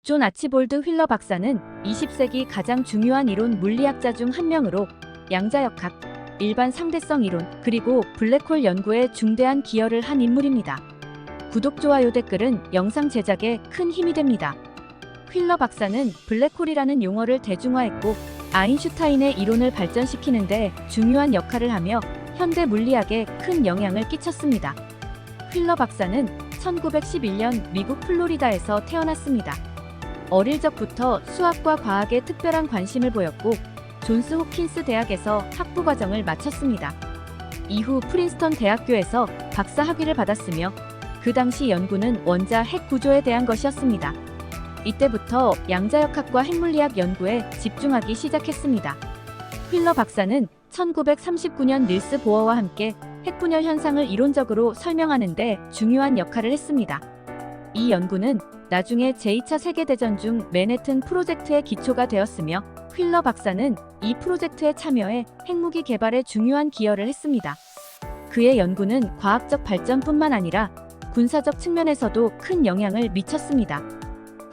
존 아치볼드 휠러 박사는 20세기 가장 중요한 이론 물리학자 중 한 명으로 양자역학, 일반 상대성 이론, 그리고 블랙홀 연구에 중대한 기여를 한 인물입니다. 구독, 좋아요, 댓글은 영상 제작에 큰 힘이 됩니다. 휠러 박사는 블랙홀이라는 용어를 대중화했고 아인슈타인의 이론을 발전시키는 데 중요한 역할을 하며 현대 물리학에 큰 영향을 끼쳤습니다. 휠러 박사는 1911년 미국 플로리다에서 태어났습니다. 어릴 적부터 수학과 과학에 특별한 관심을 보였고 존스 홉킨스 대학에서 학부 과정을 마쳤습니다. 이후 프린스턴 대학교에서 박사 학위를 받았으며 그 당시 연구는 원자 핵 구조에 대한 것이었습니다. 이때부터 양자역학과 핵물리학 연구에 집중하기 시작했습니다. 휠러 박사는 1939년 닐스 보어와 함께 핵분열 현상을 이론적으로 설명하는 데 중요한 역할을 했습니다. 이 연구는 나중에 제2차 세계대전 중 맨해튼 프로젝트의 기초가 되었으며 휠러 박사는 이 프로젝트에 참여해 핵무기 개발에 중요한 기여를 했습니다. 그의 연구는 과학적 발전뿐만 아니라 군사적 측면에서도 큰 영향을 미쳤습니다.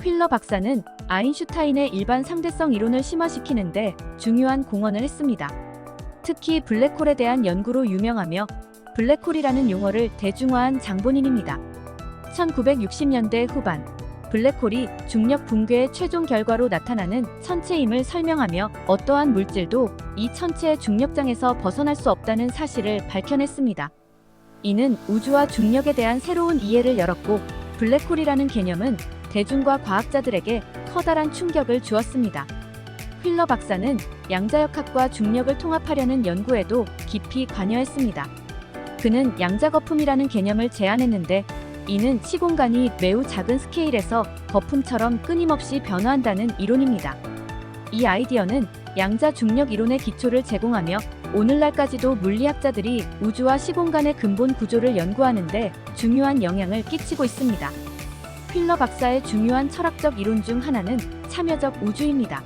휠러 박사는 아인슈타인의 일반 상대성 이론을 심화시키는 데 중요한 공헌을 했습니다. 특히 블랙홀에 대한 연구로 유명하며 블랙홀이라는 용어를 대중화한 장본인입니다. 1960년대 후반, 블랙홀이 중력 붕괴의 최종 결과로 나타나는 천체임을 설명하며 어떠한 물질도 이 천체의 중력장에서 벗어날 수 없다는 사실을 밝혀냈습니다. 이는 우주와 중력에 대한 새로운 이해를 열었고 블랙홀이라는 개념은 대중과 과학자들에게 커다란 충격을 주었습니다. 휠러 박사는 양자역학과 중력을 통합하려는 연구에도 깊이 관여했습니다. 그는 양자거품이라는 개념을 제안했는데 이는 시공간이 매우 작은 스케일에서 거품처럼 끊임없이 변화한다는 이론입니다. 이 아이디어는 양자 중력 이론의 기초를 제공하며 오늘날까지도 물리학자들이 우주와 시공간의 근본 구조를 연구하는 데 중요한 영향을 끼치고 있습니다. 휠러 박사의 중요한 철학적 이론 중 하나는 참여적 우주입니다.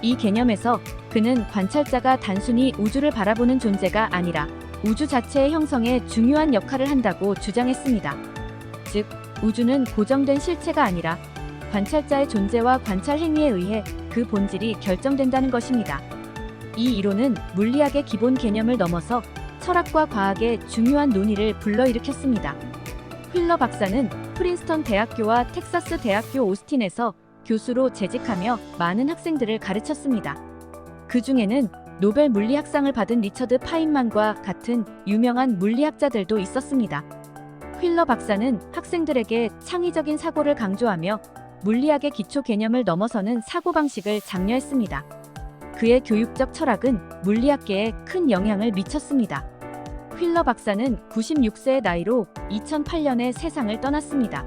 이 개념에서 그는 관찰자가 단순히 우주를 바라보는 존재가 아니라 우주 자체의 형성에 중요한 역할을 한다고 주장했습니다. 즉, 우주는 고정된 실체가 아니라 관찰자의 존재와 관찰 행위에 의해 그 본질이 결정된다는 것입니다. 이 이론은 물리학의 기본 개념을 넘어서 철학과 과학의 중요한 논의를 불러일으켰습니다. 휠러 박사는 프린스턴 대학교와 텍사스 대학교 오스틴에서 교수로 재직하며 많은 학생들을 가르쳤습니다. 그 중에는 노벨 물리학상을 받은 리처드 파인만과 같은 유명한 물리학자들도 있었습니다. 휠러 박사는 학생들에게 창의적인 사고를 강조하며 물리학의 기초 개념을 넘어서는 사고방식을 장려했습니다. 그의 교육적 철학은 물리학계에 큰 영향을 미쳤습니다. 휠러 박사는 96세의 나이로 2008년에 세상을 떠났습니다.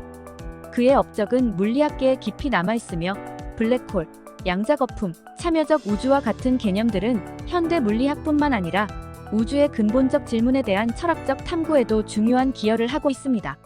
그의 업적은 물리학계에 깊이 남아있으며 블랙홀, 양자거품, 참여적 우주와 같은 개념들은 현대 물리학뿐만 아니라 우주의 근본적 질문에 대한 철학적 탐구에도 중요한 기여를 하고 있습니다.